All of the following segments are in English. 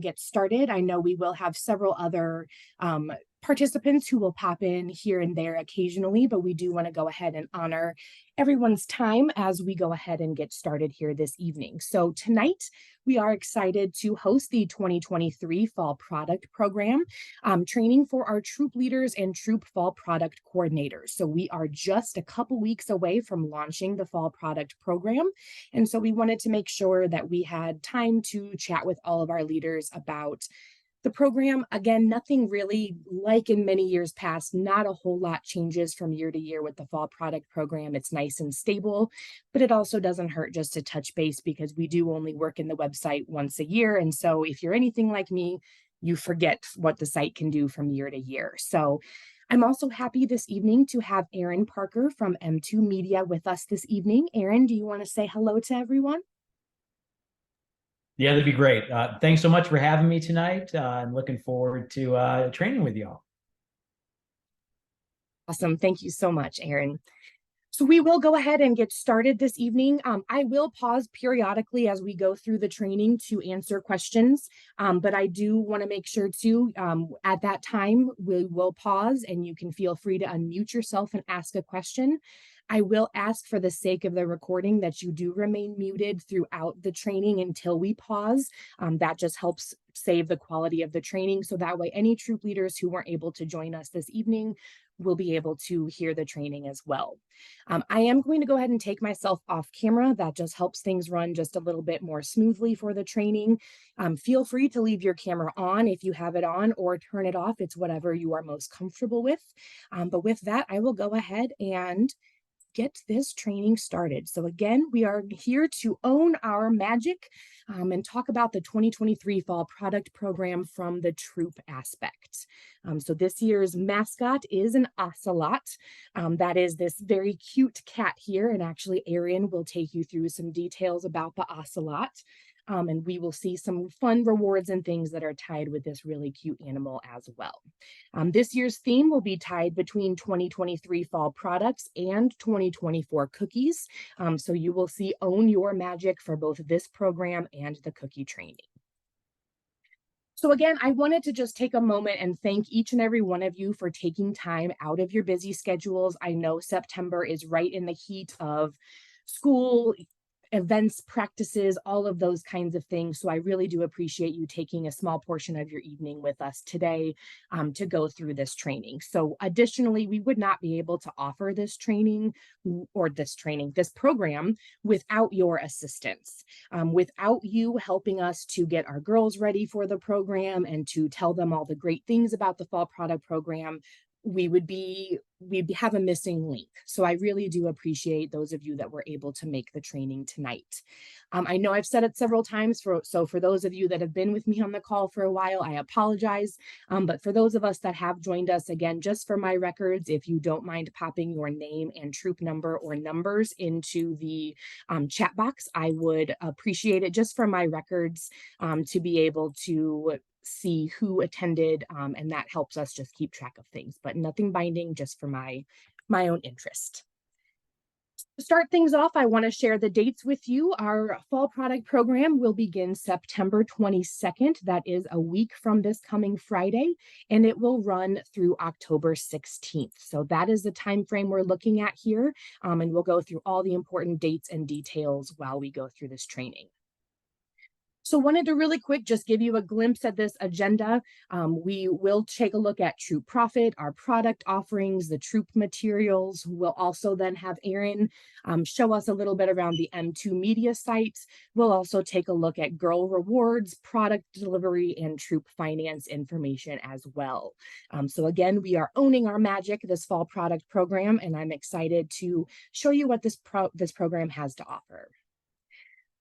get started. I know we will have several other participants who will pop in here and there occasionally, but we do want to go ahead and honor everyone's time as we go ahead and get started here this evening. So tonight, we are excited to host the 2023 Fall Product Program training for our troop leaders and troop fall product coordinators. So we are just a couple weeks away from launching the Fall Product Program. And so we wanted to make sure that we had time to chat with all of our leaders about the program. Again, nothing really like in many years past, not a whole lot changes from year to year with the fall product program. It's nice and stable, but it also doesn't hurt just to touch base because we do only work in the website once a year. And so if you're anything like me, you forget what the site can do from year to year. So I'm also happy this evening to have Erin Parker from M2 Media with us this evening. Erin, do you want to say hello to everyone? Yeah, that'd be great. Thanks so much for having me tonight. I'm looking forward to training with y'all. Awesome. Thank you so much, Erin. So we will go ahead and get started this evening. I will pause periodically as we go through the training to answer questions, but I do want to make sure too, at that time, we will pause and you can feel free to unmute yourself and ask a question. I will ask for the sake of the recording that you do remain muted throughout the training until we pause. That just helps save the quality of the training. So that way, any troop leaders who weren't able to join us this evening will be able to hear the training as well. I am going to go ahead and take myself off camera. That just helps things run just a little bit more smoothly for the training. Feel free to leave your camera on if you have it on or turn it off. It's whatever you are most comfortable with. But with that, I will go ahead and get this training started. So again, we are here to own our magic and talk about the 2023 Fall Product Program from the troop aspect. So this year's mascot is an ocelot. That is this very cute cat here. And actually, Erin will take you through some details about the ocelot. And we will see some fun rewards and things that are tied with this really cute animal as well. This year's theme will be tied between 2023 fall products and 2024 cookies. So you will see Own Your Magic for both this program and the cookie training. So again, I wanted to just take a moment and thank each and every one of you for taking time out of your busy schedules. I know September is right in the heat of school, events, practices, all of those kinds of things. So I really do appreciate you taking a small portion of your evening with us today to go through this training. So additionally, we would not be able to offer this training or this program without your assistance, without you helping us to get our girls ready for the program and to tell them all the great things about the fall product program. We'd have a missing link. So I really do appreciate those of you that were able to make the training tonight. I know I've said it several times, so for those of you that have been with me on the call for a while, I apologize. But for those of us that have joined us, again, just for my records, if you don't mind popping your name and troop number or numbers into the chat box, I would appreciate it just for my records to be able to see who attended, and that helps us just keep track of things, but nothing binding, just for my own interest. To start things off, I want to share the dates with you. Our fall product program will begin September 22nd. That is a week from this coming Friday, and it will run through October 16th. So that is the time frame we're looking at here, and we'll go through all the important dates and details while we go through this training. So wanted to really quick just give you a glimpse at this agenda. We will take a look at Troop Profit, our product offerings, the troop materials. We'll also then have Erin show us a little bit around the M2 Media site. We'll also take a look at Girl Rewards, product delivery, and troop finance information as well. So again, we are owning our magic this fall product program, and I'm excited to show you what this program has to offer.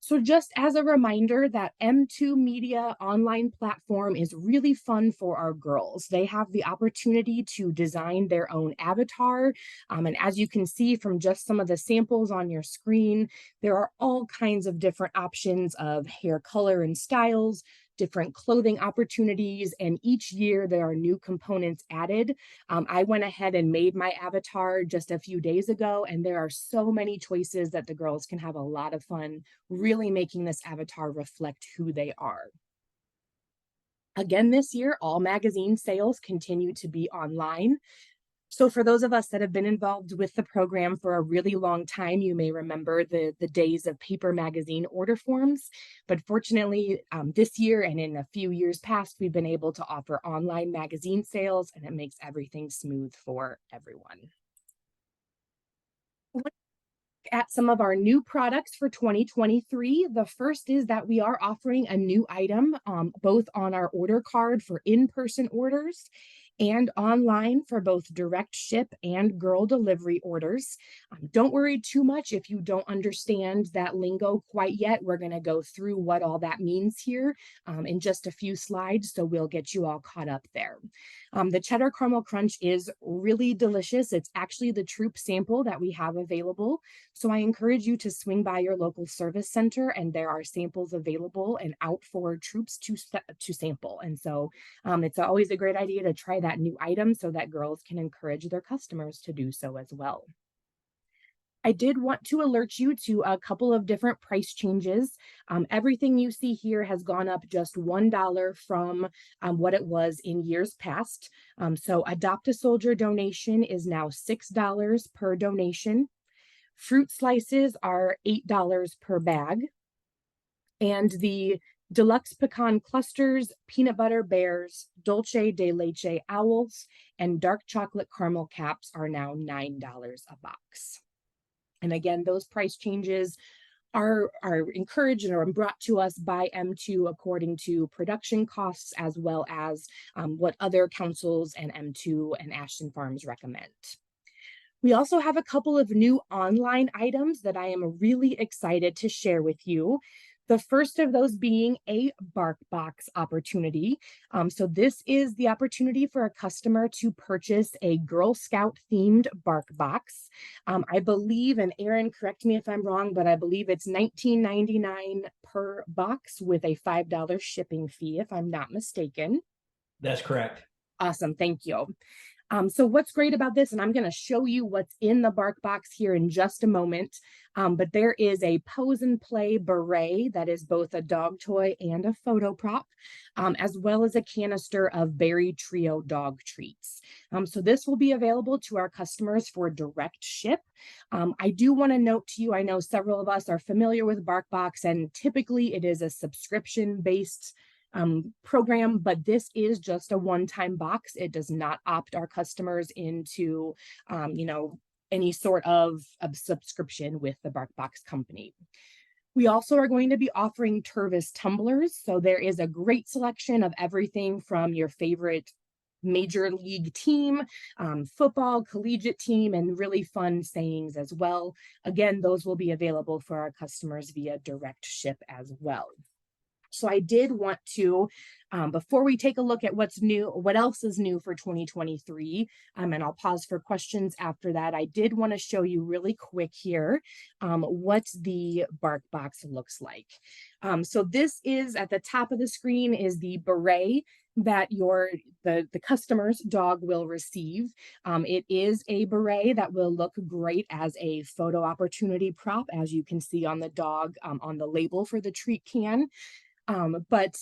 So just as a reminder, that M2 Media online platform is really fun for our girls. They have the opportunity to design their own avatar. And as you can see from just some of the samples on your screen, there are all kinds of different options of hair color and styles, different clothing opportunities, and each year there are new components added. I went ahead and made my avatar just a few days ago, and there are so many choices that the girls can have a lot of fun really making this avatar reflect who they are. Again, this year, all magazine sales continue to be online. So for those of us that have been involved with the program for a really long time, you may remember the days of paper magazine order forms. But fortunately, this year and in a few years past, we've been able to offer online magazine sales, and it makes everything smooth for everyone. At some of our new products for 2023. The first is that we are offering a new item, both on our order card for in-person orders and online for both direct ship and girl delivery orders. Don't worry too much if you don't understand that lingo quite yet. We're going to go through what all that means here in just a few slides, so we'll get you all caught up there. The cheddar caramel crunch is really delicious. It's actually the troop sample that we have available. So I encourage you to swing by your local service center, and there are samples available and out for troops to sample. And so it's always a great idea to try that new item so that girls can encourage their customers to do so as well. I did want to alert you to a couple of different price changes. Everything you see here has gone up just $1 from what it was in years past. So Adopt a Soldier donation is now $6 per donation. Fruit slices are $8 per bag. And the deluxe pecan clusters, peanut butter bears, dulce de leche owls, and dark chocolate caramel caps are now $9 a box. And again, those price changes are encouraged and are brought to us by M2 according to production costs, as well as what other councils and M2 and Ashton Farms recommend. We also have a couple of new online items that I am really excited to share with you. The first of those being a BarkBox opportunity. So this is the opportunity for a customer to purchase a Girl Scout themed BarkBox. I believe, and Aaron, correct me if I'm wrong, but I believe it's $19.99 per box with a $5 shipping fee, if I'm not mistaken. That's correct. Awesome, thank you. So what's great about this, and I'm going to show you what's in the BarkBox here in just a moment, but there is a pose and play beret that is both a dog toy and a photo prop, as well as a canister of Berry Trio dog treats. So this will be available to our customers for direct ship. I do want to note to you, I know several of us are familiar with BarkBox, and typically it is a subscription-based program, but this is just a one-time box. It does not opt our customers into, any sort of subscription with the BarkBox company. We also are going to be offering Tervis tumblers. So there is a great selection of everything from your favorite major league team, football, collegiate team, and really fun sayings as well. Again, those will be available for our customers via direct ship as well. So I did want to, before we take a look at what's new, what else is new for 2023, and I'll pause for questions after that, I did want to show you really quick here what the BarkBox looks like. So this is at the top of the screen is the beret that the customer's dog will receive. It is a beret that will look great as a photo opportunity prop, as you can see on the dog on the label for the treat can. But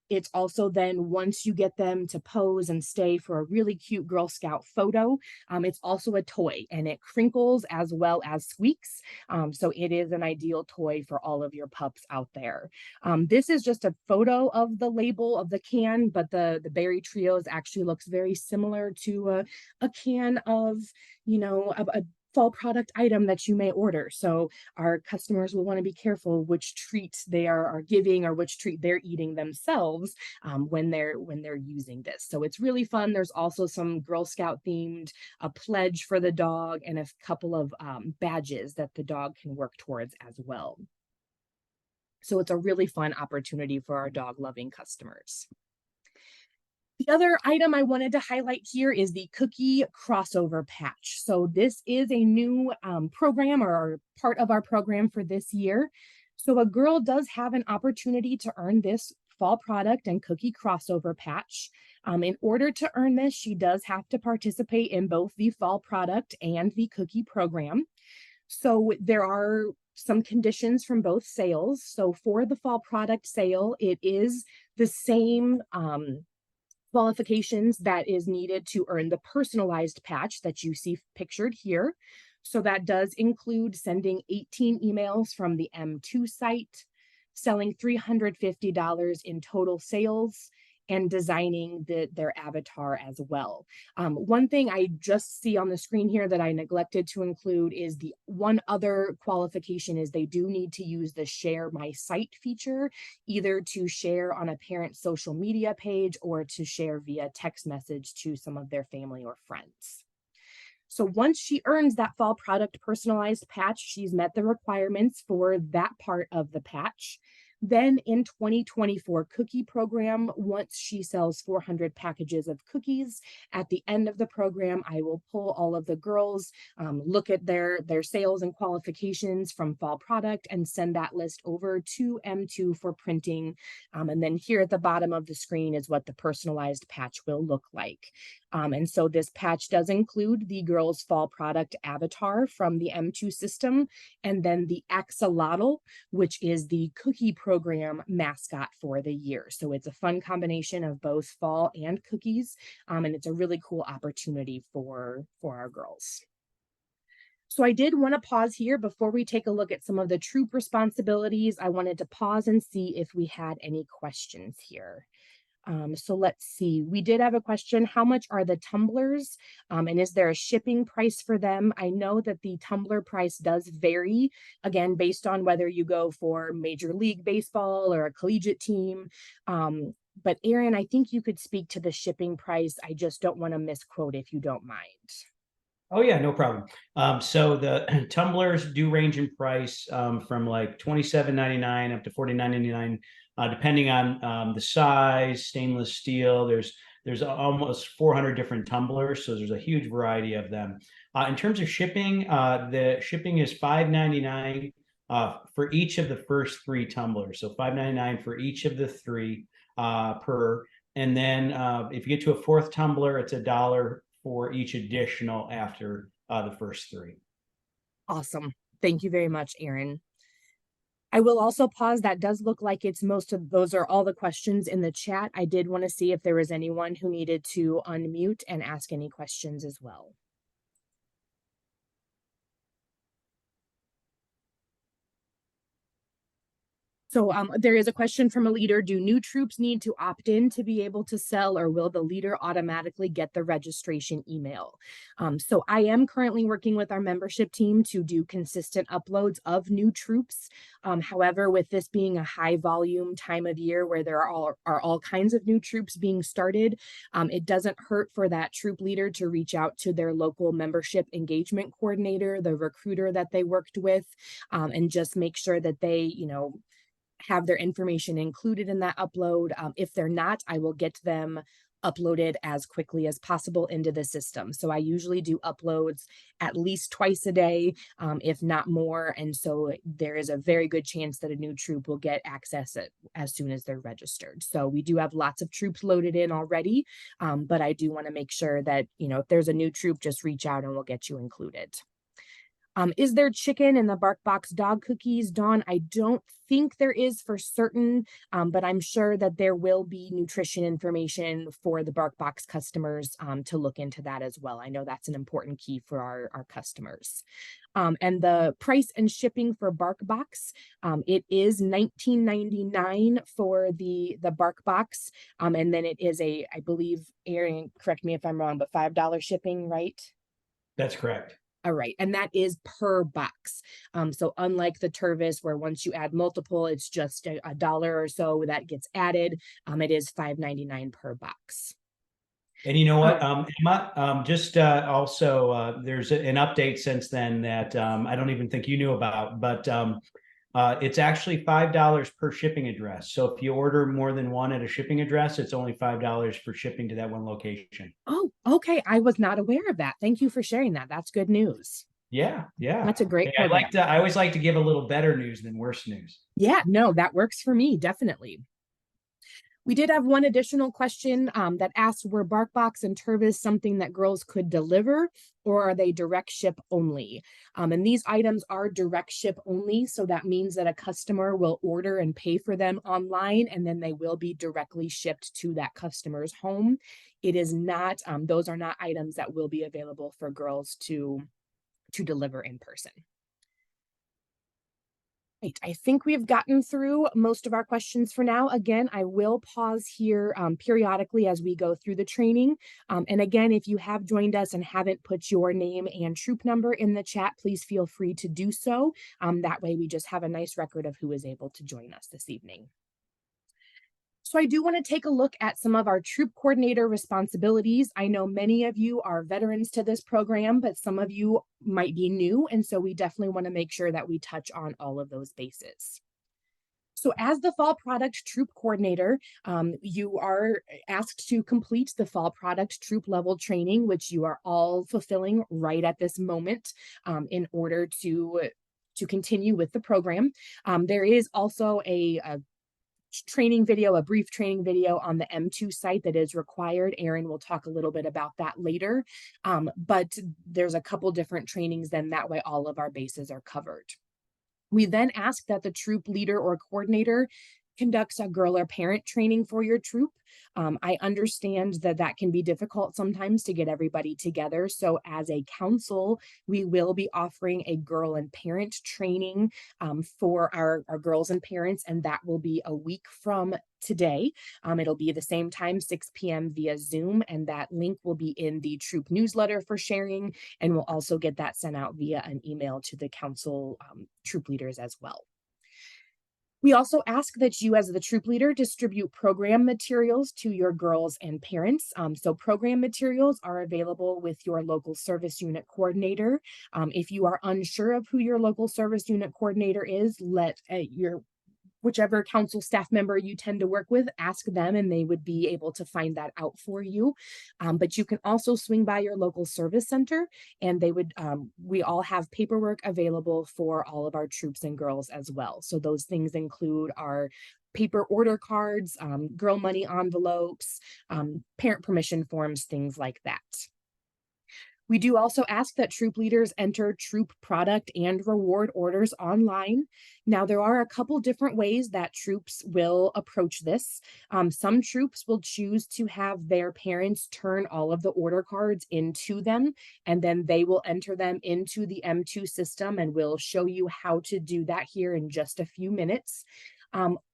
it's also then, once you get them to pose and stay for a really cute Girl Scout photo, it's also a toy, and it crinkles as well as squeaks. So it is an ideal toy for all of your pups out there. This is just a photo of the label of the can, but the Berry Trios actually looks very similar to a can of, a fall product item that you may order. So our customers will want to be careful which treat they are giving or which treat they're eating themselves when they're using this. So it's really fun. There's also some Girl Scout themed, a pledge for the dog, and a couple of badges that the dog can work towards as well. So it's a really fun opportunity for our dog loving customers. The other item I wanted to highlight here is the cookie crossover patch. So this is a new program, or part of our program for this year. So a girl does have an opportunity to earn this fall product and cookie crossover patch. In order to earn this, she does have to participate in both the fall product and the cookie program. So there are some conditions from both sales. So for the fall product sale, it is the same qualifications that is needed to earn the personalized patch that you see pictured here. So that does include sending 18 emails from the M2 site, selling $350 in total sales, and designing their avatar as well. One thing I just see on the screen here that I neglected to include is the one other qualification is they do need to use the share my site feature, either to share on a parent's social media page or to share via text message to some of their family or friends. So once she earns that fall product personalized patch, she's met the requirements for that part of the patch. Then in 2024 cookie program, once she sells 400 packages of cookies, at the end of the program, I will pull all of the girls, look at their sales and qualifications from fall product and send that list over to M2 for printing. And then here at the bottom of the screen is what the personalized patch will look like. And so this patch does include the girls' fall product avatar from the M2 system, and then the axolotl, which is the cookie program mascot for the year. So it's a fun combination of both fall and cookies, and it's a really cool opportunity for our girls. So I did want to pause here before we take a look at some of the troop responsibilities. I wanted to pause and see if we had any questions here. So let's see. We did have a question. How much are the tumblers? And is there a shipping price for them? I know that the tumbler price does vary, again, based on whether you go for Major League Baseball or a collegiate team. But Erin, I think you could speak to the shipping price. I just don't want to misquote if you don't mind. Oh yeah, no problem. So the tumblers do range in price from like $27.99 up to $49.99, depending on the size, stainless steel. There's almost 400 different tumblers, so there's a huge variety of them. In terms of shipping, the shipping is $5.99 for each of the first three tumblers. So $5.99 for each of the three per. And then if you get to a fourth tumbler, it's $1 for each additional after the first three. Awesome. Thank you very much, Erin. I will also pause. That does look like it's most of those are all the questions in the chat. I did want to see if there was anyone who needed to unmute and ask any questions as well. So there is a question from a leader. Do new troops need to opt in to be able to sell, or will the leader automatically get the registration email? So I am currently working with our membership team to do consistent uploads of new troops. However, with this being a high volume time of year where there are all kinds of new troops being started, it doesn't hurt for that troop leader to reach out to their local membership engagement coordinator, the recruiter that they worked with, and just make sure that they, have their information included in that upload. If they're not, I will get them uploaded as quickly as possible into the system. So I usually do uploads at least twice a day, if not more. And so there is a very good chance that a new troop will get access as soon as they're registered. So we do have lots of troops loaded in already, but I do want to make sure that, if there's a new troop, just reach out and we'll get you included. Is there chicken in the BarkBox dog cookies, Dawn? I don't think there is for certain, but I'm sure that there will be nutrition information for the BarkBox customers to look into that as well. I know that's an important key for our customers. And the price and shipping for BarkBox, it is $19.99 for the BarkBox, and then it is I believe, Erin, correct me if I'm wrong, but $5 shipping, right? That's correct. All right, and that is per box. So unlike the Tervis, where once you add multiple, it's just a dollar or so that gets added, it is $5.99 per box. And you know what, Emma, just also, there's an update since then that I don't even think you knew about, but it's actually $5 per shipping address. So if you order more than one at a shipping address, it's only $5 for shipping to that one location. Oh, okay. I was not aware of that. Thank you for sharing that. That's good news. Yeah. That's a great program. I always like to give a little better news than worse news. Yeah, no, that works for me, definitely. We did have one additional question that asked, were BarkBox and Tervis something that girls could deliver, or are they direct ship only? And these items are direct ship only, so that means that a customer will order and pay for them online, and then they will be directly shipped to that customer's home. It is not, those are not items that will be available for girls to deliver in person. Right. I think we've gotten through most of our questions for now. Again, I will pause here periodically as we go through the training. And again, if you have joined us and haven't put your name and troop number in the chat, please feel free to do so. That way we just have a nice record of who is able to join us this evening. So I do want to take a look at some of our troop coordinator responsibilities. I know many of you are veterans to this program, but some of you might be new. And so we definitely want to make sure that we touch on all of those bases. So as the fall product troop coordinator, you are asked to complete the fall product troop level training, which you are all fulfilling right at this moment in order to continue with the program. There is also a training video, a brief training video on the M2 site that is required. Erin will talk a little bit about that later. But there's a couple different trainings, then that way all of our bases are covered. We then ask that the troop leader or coordinator conducts a girl or parent training for your troop. I understand that that can be difficult sometimes to get everybody together. So as a council, we will be offering a girl and parent training for our girls and parents, and that will be a week from today. It'll be the same time, 6 p.m. via Zoom, and that link will be in the troop newsletter for sharing, and we'll also get that sent out via an email to the council troop leaders as well. We also ask that you, as the troop leader, distribute program materials to your girls and parents. So program materials are available with your local service unit coordinator. If you are unsure of who your local service unit coordinator is, let your whichever council staff member you tend to work with, ask them and they would be able to find that out for you. But you can also swing by your local service center and they would, we all have paperwork available for all of our troops and girls as well. So those things include our paper order cards, girl money envelopes, parent permission forms, things like that. We do also ask that troop leaders enter troop product and reward orders online. Now, there are a couple different ways that troops will approach this. Some troops will choose to have their parents turn all of the order cards into them, and then they will enter them into the M2 system, and we'll show you how to do that here in just a few minutes.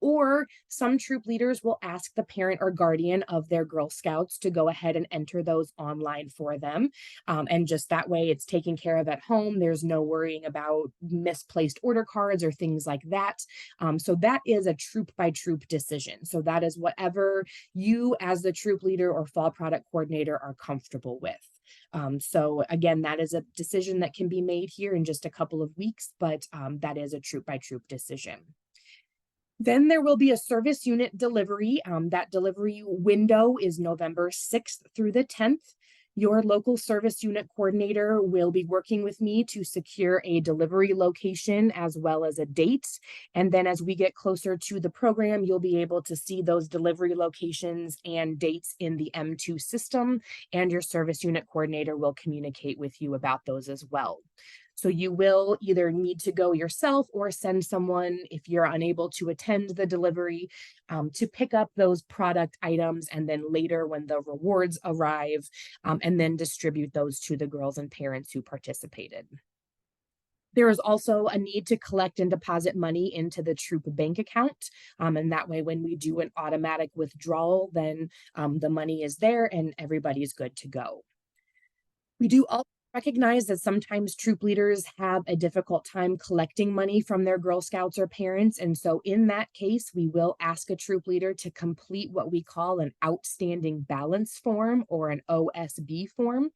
Or some troop leaders will ask the parent or guardian of their Girl Scouts to go ahead and enter those online for them. And just that way it's taken care of at home. There's no worrying about misplaced order cards or things like that. So that is a troop by troop decision. So that is whatever you as the troop leader or fall product coordinator are comfortable with. So again, that is a decision that can be made here in just a couple of weeks, but that is a troop by troop decision. Then there will be a service unit delivery. That delivery window is November 6th through the 10th. Your local service unit coordinator will be working with me to secure a delivery location as well as a date. And then as we get closer to the program, you'll be able to see those delivery locations and dates in the M2 system, and your service unit coordinator will communicate with you about those as well. So you will either need to go yourself or send someone if you're unable to attend the delivery to pick up those product items, and then later when the rewards arrive, and then distribute those to the girls and parents who participated. There is also a need to collect and deposit money into the troop bank account. And that way, when we do an automatic withdrawal, then the money is there and everybody's good to go. We do also recognize that sometimes troop leaders have a difficult time collecting money from their Girl Scouts or parents. And so in that case, we will ask a troop leader to complete what we call an outstanding balance form or an OSB form.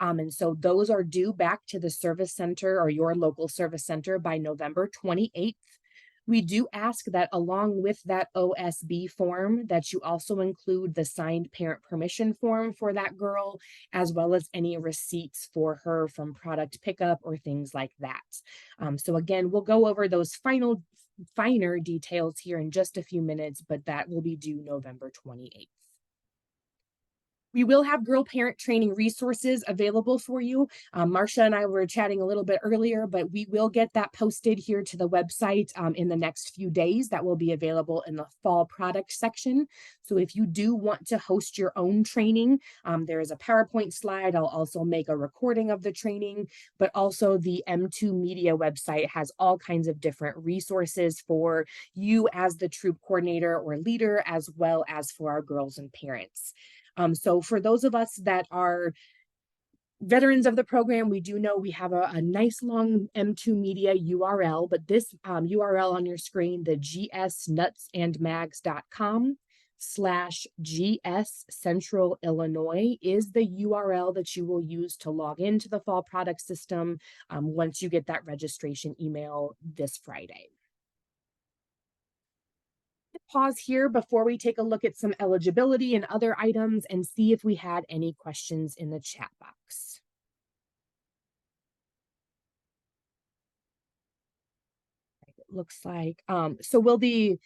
And so those are due back to the service center or your local service center by November 28th. We do ask that along with that OSB form that you also include the signed parent permission form for that girl, as well as any receipts for her from product pickup or things like that. So again, we'll go over those final finer details here in just a few minutes, but that will be due November 28th. We will have girl parent training resources available for you. Marcia and I were chatting a little bit earlier, but we will get that posted here to the website in the next few days. That will be available in the fall product section. So if you do want to host your own training, there is a PowerPoint slide. I'll also make a recording of the training, but also the M2 Media website has all kinds of different resources for you as the troop coordinator or leader, as well as for our girls and parents. So for those of us that are veterans of the program, we do know we have a nice long M2 Media URL, but this URL on your screen, the gsnutsandmags.com/GS Central Illinois, is the URL that you will use to log into the fall product system once you get that registration email this Friday. Pause here before we take a look at some eligibility and other items and see if we had any questions in the chat box. It looks like, so will the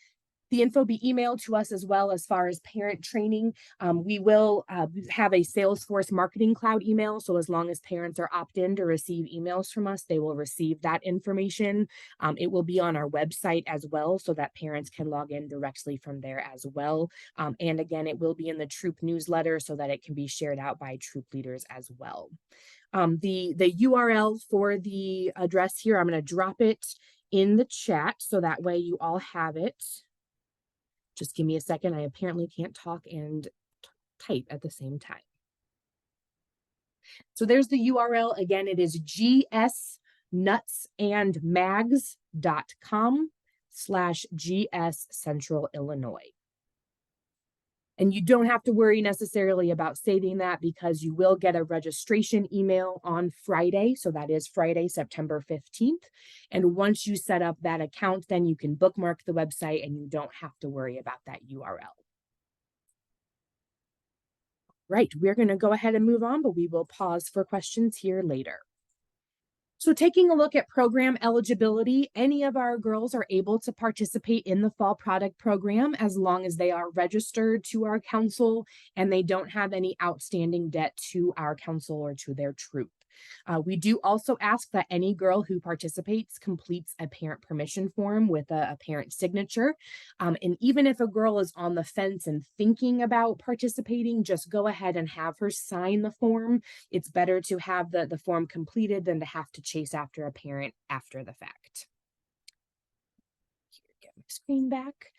info be emailed to us as well as far as parent training. We will have a Salesforce Marketing Cloud email. So as long as parents are opt-in to receive emails from us, they will receive that information. It will be on our website as well so that parents can log in directly from there as well. And again, it will be in the troop newsletter so that it can be shared out by troop leaders as well. The URL for the address here, I'm going to drop it in the chat so that way you all have it. Just give me a second. I apparently can't talk and type at the same time. So there's the URL. Again, it is gsnutsandmags.com/GS Central Illinois. And you don't have to worry necessarily about saving that because you will get a registration email on Friday. So that is Friday, September 15th. And once you set up that account, then you can bookmark the website and you don't have to worry about that URL. Right, we're going to go ahead and move on, but we will pause for questions here later. So taking a look at program eligibility, any of our girls are able to participate in the fall product program as long as they are registered to our council and they don't have any outstanding debt to our council or to their troop. We do also ask that any girl who participates completes a parent permission form with a parent signature. And even if a girl is on the fence and thinking about participating, just go ahead and have her sign the form. It's better to have the form completed than to have to chase after a parent after the fact. Here, get my screen back.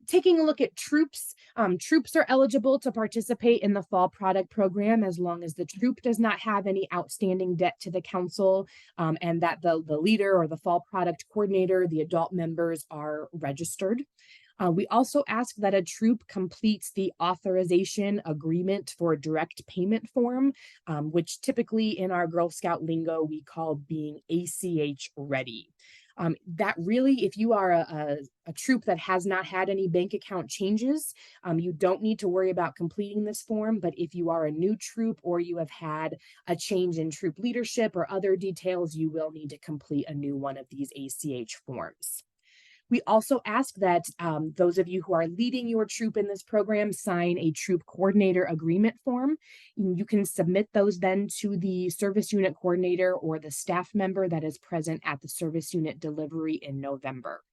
Taking a look at troops, troops are eligible to participate in the fall product program as long as the troop does not have any outstanding debt to the council and that the leader or the fall product coordinator, the adult members are registered. We also ask that a troop completes the authorization agreement for direct payment form, which typically in our Girl Scout lingo, we call being ACH ready. That really, if you are a troop that has not had any bank account changes, you don't need to worry about completing this form. But if you are a new troop or you have had a change in troop leadership or other details, you will need to complete a new one of these ACH forms. We also ask that those of you who are leading your troop in this program sign a troop coordinator agreement form. You can submit those then to the service unit coordinator or the staff member that is present at the service unit delivery in November.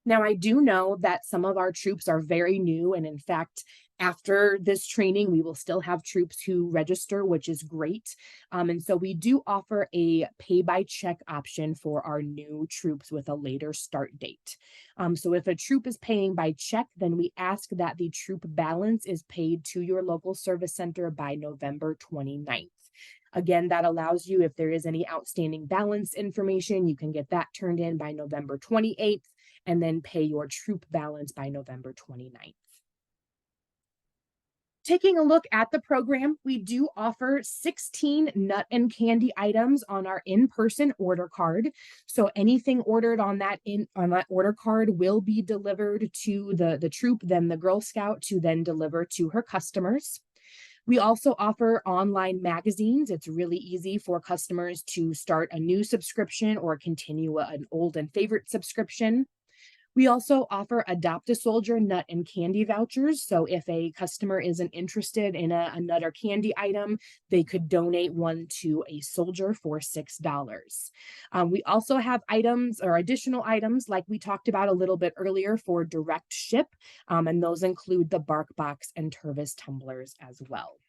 Now, I do know that some of our troops are very new, and in fact, after this training, we will still have troops who register, which is great. And so we do offer a pay by check option for our new troops with a later start date. So if a troop is paying by check, then we ask that the troop balance is paid to your local service center by November 29th. Again, that allows you, if there is any outstanding balance information, you can get that turned in by November 28th and then pay your troop balance by November 29th. Taking a look at the program, we do offer 16 nut and candy items on our in-person order card. So anything ordered on that order card will be delivered to the troop, then the Girl Scout to then deliver to her customers. We also offer online magazines. It's really easy for customers to start a new subscription or continue an old and favorite subscription. We also offer Adopt a Soldier nut and candy vouchers. So if a customer isn't interested in a nut or candy item, they could donate one to a soldier for $6. We also have items or additional items like we talked about a little bit earlier for direct ship, and those include the Bark Box and Tervis tumblers as well.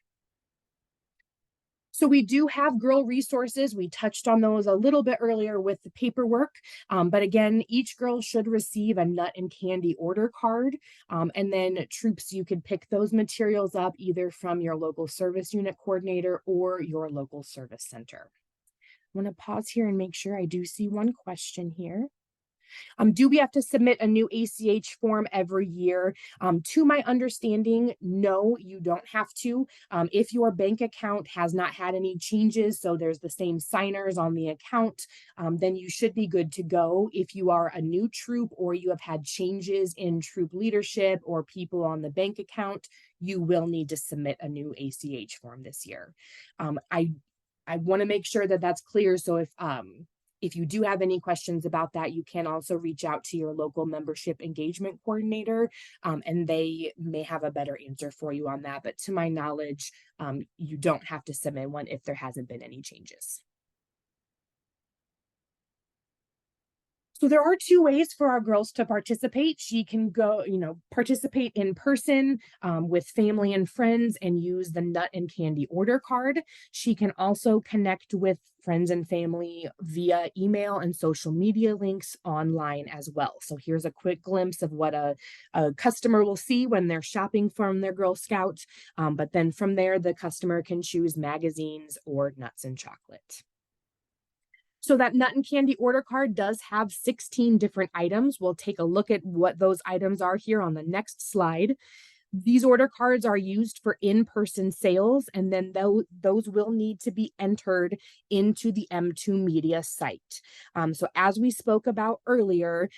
So we do have girl resources. We touched on those a little bit earlier with the paperwork. But again, each girl should receive a nut and candy order card. And then troops, you could pick those materials up either from your local service unit coordinator or your local service center. I want to pause here and make sure I do see one question here. Do we have to submit a new ACH form every year? To my understanding, no, you don't have to. If your bank account has not had any changes, so there's the same signers on the account, then you should be good to go. If you are a new troop or you have had changes in troop leadership or people on the bank account, you will need to submit a new ACH form this year. I want to make sure that that's clear. So if you do have any questions about that, you can also reach out to your local membership engagement coordinator, and they may have a better answer for you on that. But to my knowledge, you don't have to submit one if there hasn't been any changes. So there are two ways for our girls to participate. She can go, participate in person with family and friends and use the nut and candy order card. She can also connect with friends and family via email and social media links online as well. So here's a quick glimpse of what a customer will see when they're shopping from their Girl Scout. But then from there, the customer can choose magazines or nuts and chocolate. So that nut and candy order card does have 16 different items. We'll take a look at what those items are here on the next slide. These order cards are used for in-person sales, and then those will need to be entered into the M2 Media site. So as we spoke about earlier,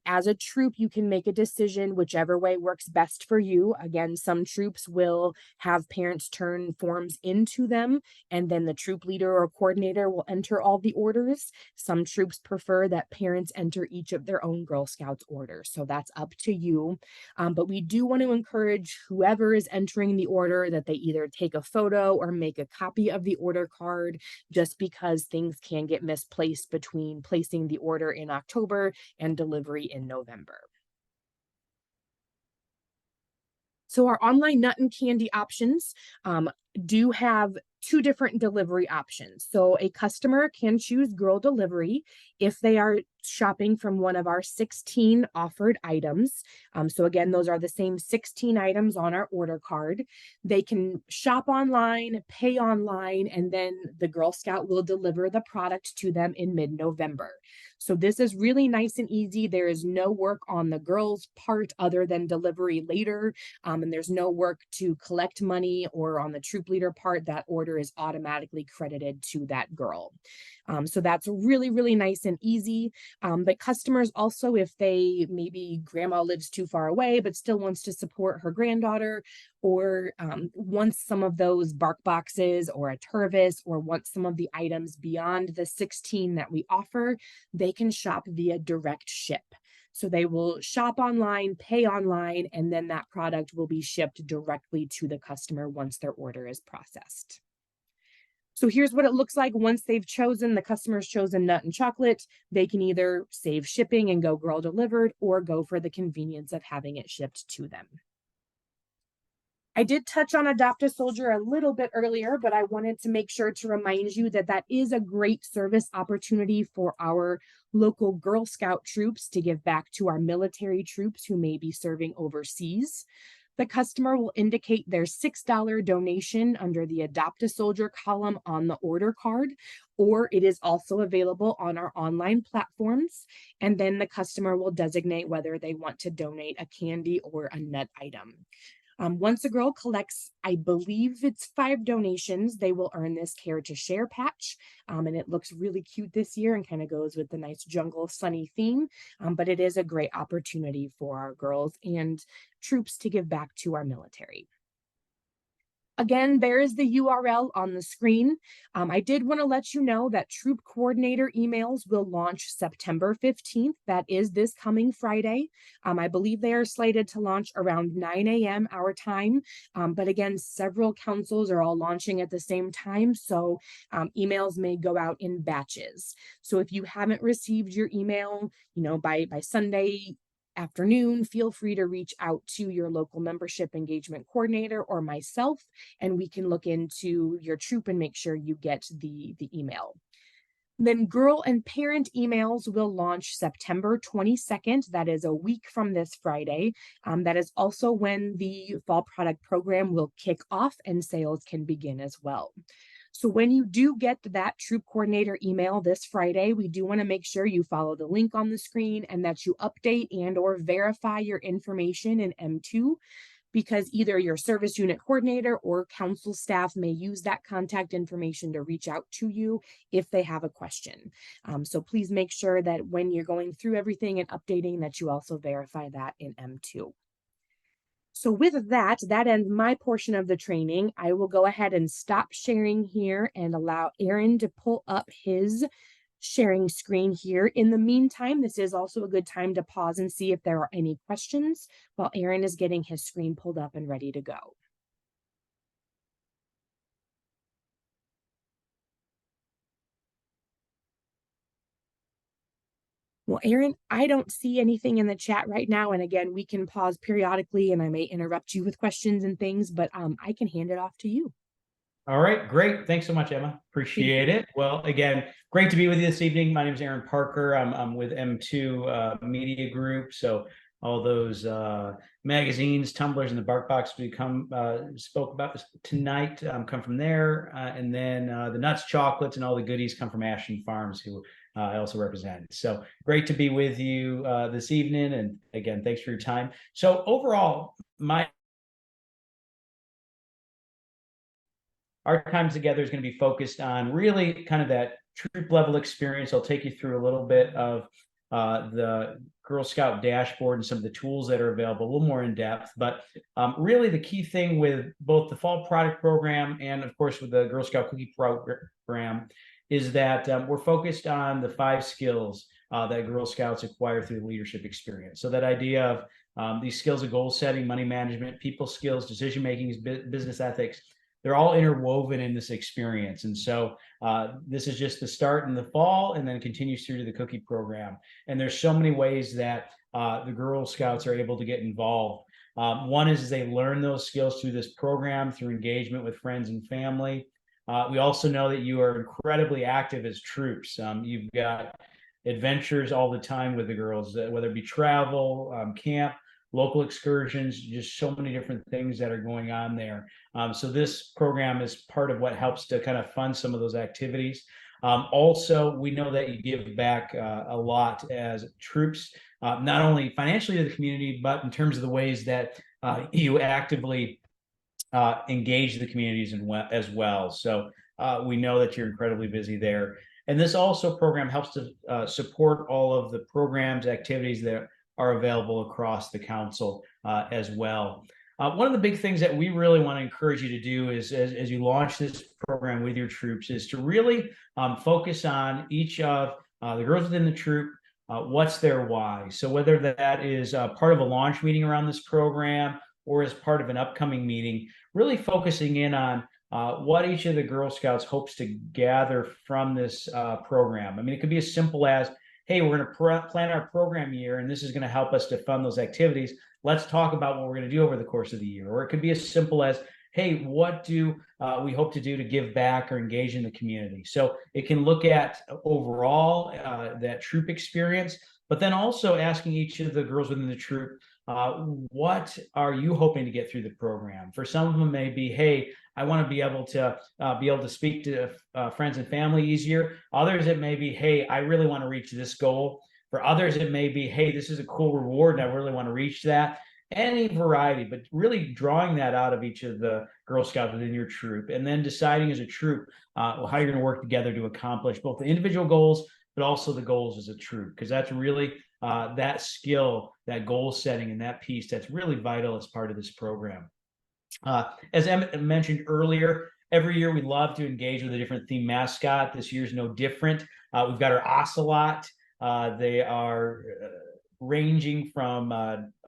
as a troop, you can make a decision whichever way works best for you. Again, some troops will have parents turn forms into them, and then the troop leader or coordinator will enter all the orders. Some troops prefer that parents enter each of their own Girl Scouts orders, so that's up to you. But we do want to encourage whoever is entering the order that they either take a photo or make a copy of the order card, just because things can get misplaced between placing the order in October and delivery in November. So our online nut and candy options do have two different delivery options. So a customer can choose girl delivery if they are shopping from one of our 16 offered items. So again, those are the same 16 items on our order card. They can shop online, pay online, and then the Girl Scout will deliver the product to them in mid-November. So this is really nice and easy. There is no work on the girls' part other than delivery later. And there's no work to collect money, or on the troop leader part, that order is automatically credited to that girl. So that's really, really nice and easy. But customers also, if they maybe grandma lives too far away, but still wants to support her granddaughter, or wants some of those bark boxes or a Tervis, or wants some of the items beyond the 16 that we offer, they can shop via direct ship. So they will shop online, pay online, and then that product will be shipped directly to the customer once their order is processed. So here's what it looks like once the customer's chosen nut and chocolate. They can either save shipping and go girl delivered, or go for the convenience of having it shipped to them. I did touch on Adopt a Soldier a little bit earlier, but I wanted to make sure to remind you that that is a great service opportunity for our local Girl Scout troops to give back to our military troops who may be serving overseas. The customer will indicate their $6 donation under the Adopt a Soldier column on the order card, or it is also available on our online platforms. And then the customer will designate whether they want to donate a candy or a nut item. Once a girl collects, I believe it's 5 donations, they will earn this Care to Share patch. And it looks really cute this year and kind of goes with the nice jungle sunny theme. But it is a great opportunity for our girls and troops to give back to our military. Again, there is the URL on the screen. I did want to let you know that troop coordinator emails will launch September 15th. That is this coming Friday. I believe they are slated to launch around 9 a.m. our time. But again, several councils are all launching at the same time. So emails may go out in batches. So if you haven't received your email, by Sunday afternoon, feel free to reach out to your local membership engagement coordinator or myself, and we can look into your troop and make sure you get the email. Then girl and parent emails will launch September 22nd. That is a week from this Friday. That is also when the fall product program will kick off and sales can begin as well. So when you do get that troop coordinator email this Friday, we do want to make sure you follow the link on the screen and that you update and or verify your information in M2, because either your service unit coordinator or council staff may use that contact information to reach out to you if they have a question. So please make sure that when you're going through everything and updating that you also verify that in M2. So with that ends my portion of the training. I will go ahead and stop sharing here and allow Aaron to pull up his sharing screen here. In the meantime, this is also a good time to pause and see if there are any questions while Aaron is getting his screen pulled up and ready to go. Well, Aaron, I don't see anything in the chat right now. And again, we can pause periodically and I may interrupt you with questions and things, but I can hand it off to you. All right, great. Thanks so much, Emma. Appreciate it. Well, again, great to be with you this evening. My name is Aaron Parker. I'm with M2 Media Group. So all those magazines, tumblers, and the Bark Box we spoke about tonight come from there. And then the nuts, chocolates, and all the goodies come from Ashton Farms, who I also represent. So great to be with you this evening. And again, thanks for your time. So overall, our time together is going to be focused on really kind of that troop level experience. I'll take you through a little bit of the Girl Scout dashboard and some of the tools that are available, a little more in depth. But really the key thing with both the fall product program and of course with the Girl Scout cookie program is that we're focused on the 5 skills that Girl Scouts acquire through the leadership experience. So that idea of these skills of goal setting, money management, people skills, decision making, business ethics, they're all interwoven in this experience. And so this is just the start in the fall and then continues through to the cookie program. And there's so many ways that the Girl Scouts are able to get involved. One is they learn those skills through this program, through engagement with friends and family. We also know that you are incredibly active as troops. You've got adventures all the time with the girls, whether it be travel, camp, local excursions, just so many different things that are going on there. So this program is part of what helps to kind of fund some of those activities. Also, we know that you give back a lot as troops, not only financially to the community, but in terms of the ways that you actively engage the communities as well. So we know that you're incredibly busy there. And this also program helps to support all of the programs, activities that are available across the council as well. One of the big things that we really want to encourage you to do is, as you launch this program with your troops, is to really focus on each of the girls within the troop, what's their why. So whether that is part of a launch meeting around this program or as part of an upcoming meeting, really focusing in on what each of the Girl Scouts hopes to gather from this program. I mean, it could be as simple as, hey, we're going to plan our program year, and this is going to help us to fund those activities. Let's talk about what we're going to do over the course of the year. Or it could be as simple as, hey, what do we hope to do to give back or engage in the community? So it can look at overall that troop experience, but then also asking each of the girls within the troop, what are you hoping to get through the program? For some of them, may be, hey, I want to be able to speak to friends and family easier. Others, it may be, hey, I really want to reach this goal. For others, it may be, hey, this is a cool reward and I really want to reach that. Any variety, but really drawing that out of each of the Girl Scouts within your troop, and then deciding as a troop how you're going to work together to accomplish both the individual goals, but also the goals as a troop, because that's really that skill, that goal setting, and that piece that's really vital as part of this program. As Emmett mentioned earlier, every year we love to engage with a different theme mascot. This year's no different. We've got our ocelot. They are ranging from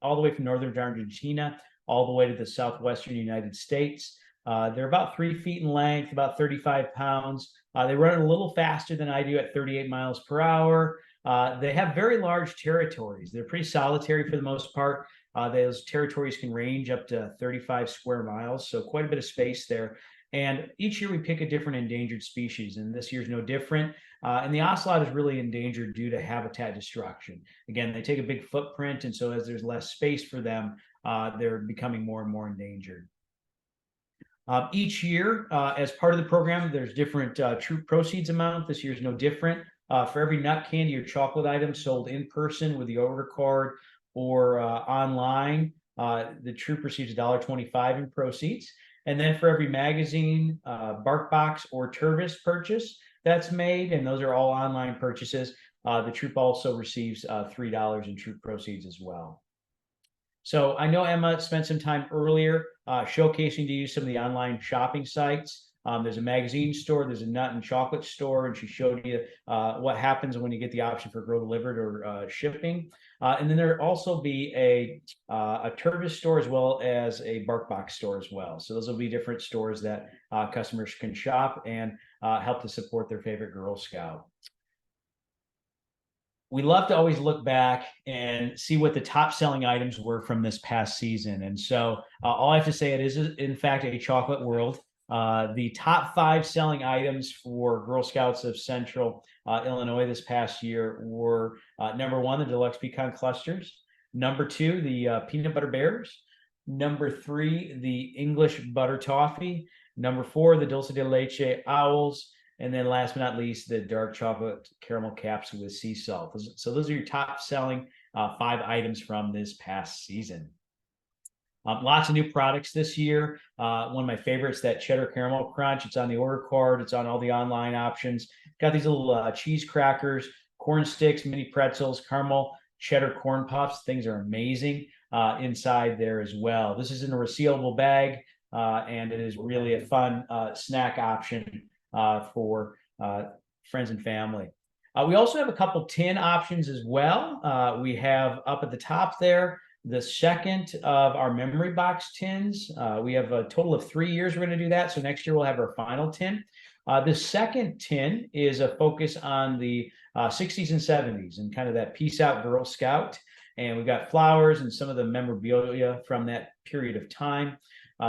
all the way from northern Argentina all the way to the southwestern United States. They're about 3 feet in length, about 35 pounds. They run a little faster than I do at 38 miles per hour. They have very large territories. They're pretty solitary for the most part. Those territories can range up to 35 square miles, so quite a bit of space there. And each year we pick a different endangered species, and this year's no different. And the ocelot is really endangered due to habitat destruction. Again, they take a big footprint, and so as there's less space for them, they're becoming more and more endangered. Each year, as part of the program, there's different troop proceeds amount. This year's no different. For every nut candy or chocolate item sold in person with the order card or online, the troop receives $1.25 in proceeds. And then for every magazine, bark box, or Tervis purchase that's made, and those are all online purchases, the troop also receives $3 in troop proceeds as well. So I know Emma spent some time earlier showcasing to you some of the online shopping sites. There's a magazine store, there's a nut and chocolate store, and she showed you what happens when you get the option for girl delivered or shipping. And then there'll also be a Tervis store as well as a BarkBox store as well. So those will be different stores that customers can shop and help to support their favorite Girl Scout. We love to always look back and see what the top selling items were from this past season. And so all I have to say, it is in fact a chocolate world. The top 5 selling items for Girl Scouts of Central Illinois this past year were number 1, the deluxe pecan clusters. Number 2, the peanut butter bears. Number 3, the English butter toffee. Number 4, the dulce de leche owls. And then last but not least, the dark chocolate caramel caps with sea salt. So those are your top selling 5 items from this past season. Lots of new products this year. One of my favorites, that cheddar caramel crunch. It's on the order card. It's on all the online options. Got these little cheese crackers, corn sticks, mini pretzels, caramel cheddar corn puffs. Things are amazing inside there as well. This is in a resealable bag, and it is really a fun snack option for friends and family. We also have a couple tin options as well. We have up at the top there the second of our memory box tins. We have a total of 3 years we're going to do that. So next year we'll have our final tin. The second tin is a focus on the 60s and 70s and kind of that Peace Out Girl Scout. And we've got flowers and some of the memorabilia from that period of time.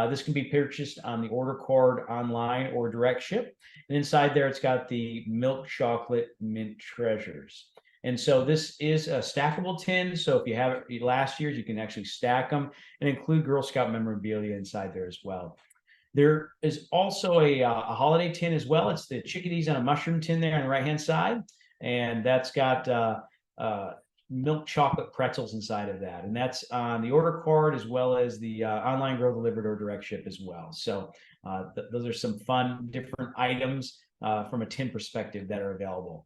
This can be purchased on the order card online or direct ship. And inside there, it's got the milk chocolate mint treasures. And so this is a stackable tin. So if you have it last year's, you can actually stack them and include Girl Scout memorabilia inside there as well. There is also a holiday tin as well. It's the chickadees on a mushroom tin there on the right-hand side. And that's got milk chocolate pretzels inside of that. And that's on the order card as well as the online girl delivered or direct ship as well. So those are some fun different items from a tin perspective that are available.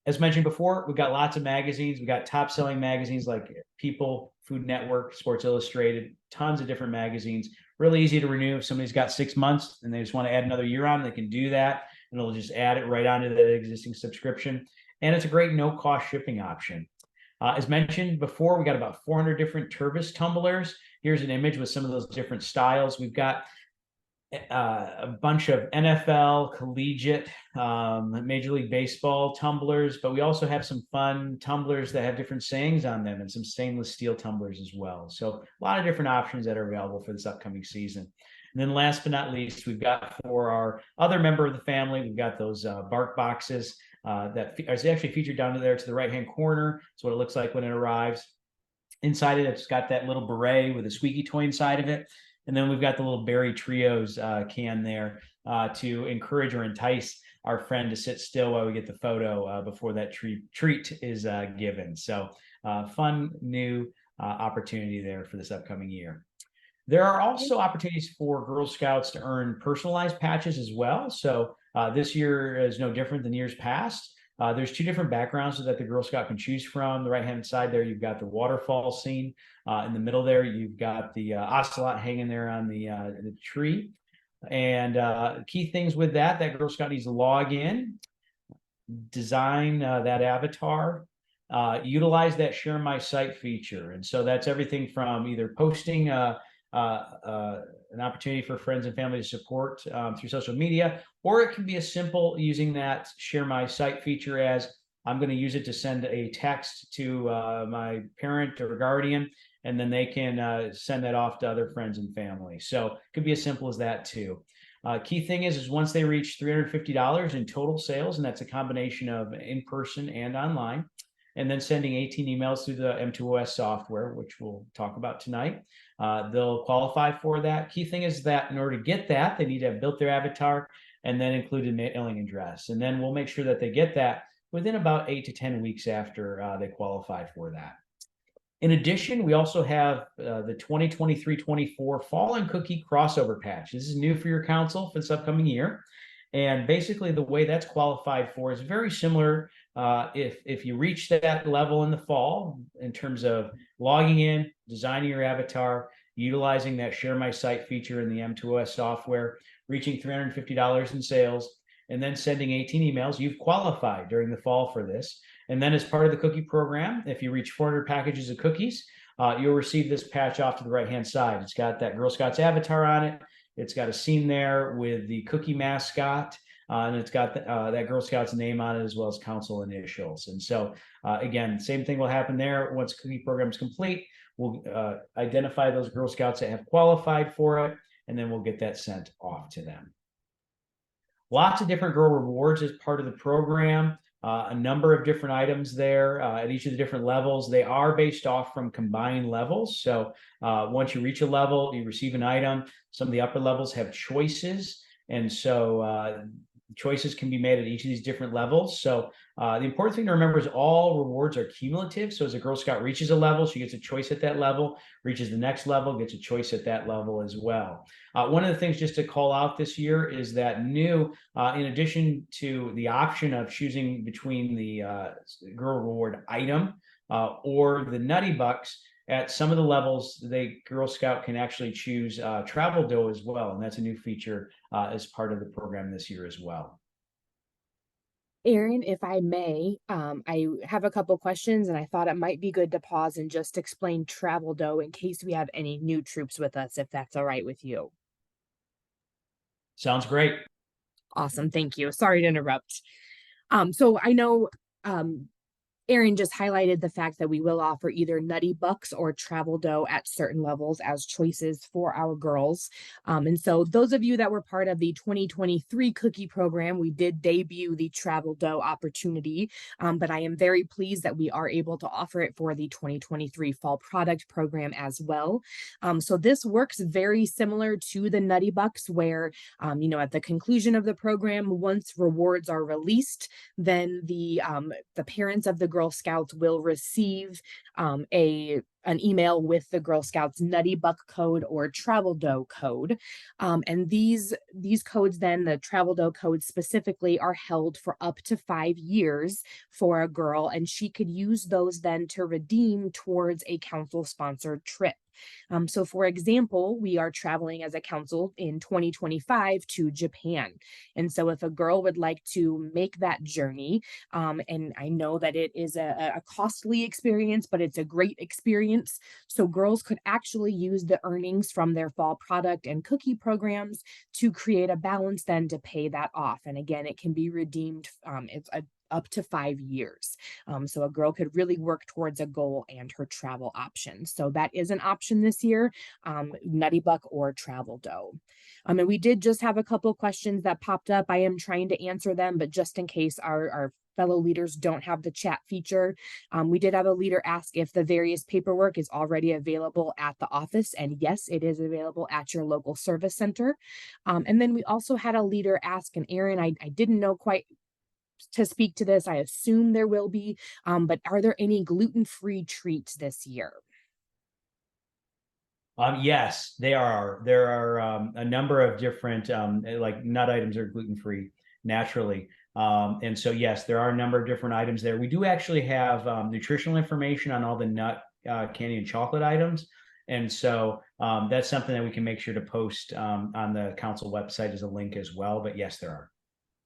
As mentioned before, we've got lots of magazines. We've got top selling magazines like People, Food Network, Sports Illustrated, tons of different magazines. Really easy to renew. If somebody's got 6 months and they just want to add another year on, they can do that. And it'll just add it right onto the existing subscription. And it's a great no-cost shipping option. As mentioned before, we got about 400 different Tervis tumblers. Here's an image with some of those different styles. We've got a bunch of NFL, collegiate, Major League Baseball tumblers, but we also have some fun tumblers that have different sayings on them and some stainless steel tumblers as well. So a lot of different options that are available for this upcoming season. And then last but not least, we've got for our other member of the family, we've got those bark boxes that is actually featured down there to the right-hand corner. That's what it looks like when it arrives. Inside it, it's got that little beret with a squeaky toy inside of it. And then we've got the little Berry Trios can there to encourage or entice our friend to sit still while we get the photo before that treat is given. So fun new opportunity there for this upcoming year. There are also opportunities for Girl Scouts to earn personalized patches as well. So this year is no different than years past. There's two different backgrounds that the Girl Scout can choose from. The right-hand side there, you've got the waterfall scene. In the middle there, you've got the ocelot hanging there on the tree. And key things with that Girl Scout needs to log in, design that avatar, utilize that share my site feature. And so that's everything from either posting an opportunity for friends and family to support through social media, or it can be as simple using that share my site feature as I'm going to use it to send a text to my parent or guardian, and then they can send that off to other friends and family. So it could be as simple as that too. Key thing is once they reach $350 in total sales, and that's a combination of in-person and online, and then sending 18 emails through the M2OS software, which we'll talk about tonight, they'll qualify for that. Key thing is that in order to get that, they need to have built their avatar and then included mailing address. And then we'll make sure that they get that within about 8 to 10 weeks after they qualify for that. In addition, we also have the 2023-24 Fall and Cookie Crossover Patch. This is new for your council for this upcoming year. And basically the way that's qualified for is very similar if you reach that level in the fall in terms of logging in, designing your avatar, utilizing that share my site feature in the M2OS software, reaching $350 in sales, and then sending 18 emails, you've qualified during the fall for this. And then as part of the cookie program, if you reach 400 packages of cookies, you'll receive this patch off to the right-hand side. It's got that Girl Scouts avatar on it. It's got a scene there with the cookie mascot, and it's got that Girl Scouts name on it as well as council initials. And so, again, same thing will happen there. Once the cookie program is complete, we'll identify those Girl Scouts that have qualified for it, and then we'll get that sent off to them. Lots of different girl rewards as part of the program. A number of different items there at each of the different levels. They are based off from combined levels. So once you reach a level, you receive an item. Some of the upper levels have choices. And so choices can be made at each of these different levels. So the important thing to remember is all rewards are cumulative. So as a Girl Scout reaches a level, she gets a choice at that level, reaches the next level, gets a choice at that level as well. One of the things just to call out this year is that new, in addition to the option of choosing between the Girl Reward item or the Nutty Bucks, at some of the levels, the Girl Scout can actually choose travel dough as well. And that's a new feature as part of the program this year as well. Erin, if I may, I have a couple questions and I thought it might be good to pause and just explain travel dough in case we have any new troops with us, if that's all right with you. Sounds great. Awesome. Thank you. Sorry to interrupt. So I know Erin just highlighted the fact that we will offer either Nutty Bucks or Travel Dough at certain levels as choices for our girls. And so those of you that were part of the 2023 cookie program, we did debut the Travel Dough opportunity, but I am very pleased that we are able to offer it for the 2023 fall product program as well. So this works very similar to the Nutty Bucks where, at the conclusion of the program, once rewards are released, then the parents of the Girl Scouts will receive an email with the Girl Scouts Nutty Buck code or Travel Dough code. And these codes then, the Travel Dough codes specifically, are held for up to 5 years for a girl, and she could use those then to redeem towards a council-sponsored trip. So for example, we are traveling as a council in 2025 to Japan. And so if a girl would like to make that journey, and I know that it is a costly experience, but it's a great experience. So girls could actually use the earnings from their fall product and cookie programs to create a balance then to pay that off. And again, it can be redeemed. It's up to 5 years. So a girl could really work towards a goal and her travel options. So that is an option this year, Nutty Buck or Travel Dough. And we did just have a couple questions that popped up. I am trying to answer them, but just in case our fellow leaders don't have the chat feature, we did have a leader ask if the various paperwork is already available at the office, and yes, it is available at your local service center. And then we also had a leader ask, and Erin, I didn't know quite to speak to this. I assume there will be, but are there any gluten-free treats this year? Yes, there are. There are a number of different like nut items are gluten-free naturally. And so, yes, there are a number of different items there. We do actually have nutritional information on all the nut, candy, and chocolate items. And so that's something that we can make sure to post on the council website as a link as well. But yes, there are.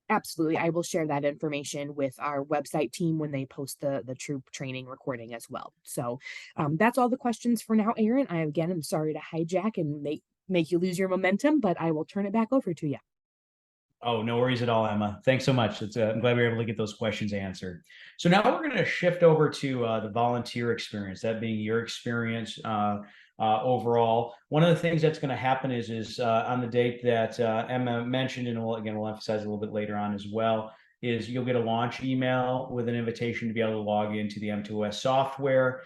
Absolutely. I will share that information with our website team when they post the troop training recording as well. So that's all the questions for now, Aaron. I again am sorry to hijack and make you lose your momentum, but I will turn it back over to you. Oh, no worries at all, Emma. Thanks so much. I'm glad we were able to get those questions answered. So now we're going to shift over to the volunteer experience, that being your experience overall. One of the things that's going to happen is on the date that Emma mentioned, and we'll emphasize a little bit later on as well, is you'll get a launch email with an invitation to be able to log into the M2OS software.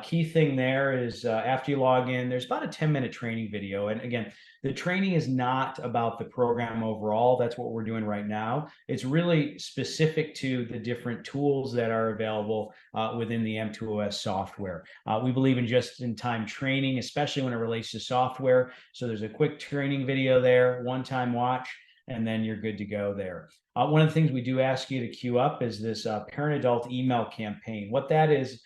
Key thing there is after you log in, there's about a 10-minute training video. And again, the training is not about the program overall. That's what we're doing right now. It's really specific to the different tools that are available within the M2OS software. We believe in just-in-time training, especially when it relates to software. So there's a quick training video there, one-time watch, and then you're good to go there. One of the things we do ask you to queue up is this parent-adult email campaign. What that is,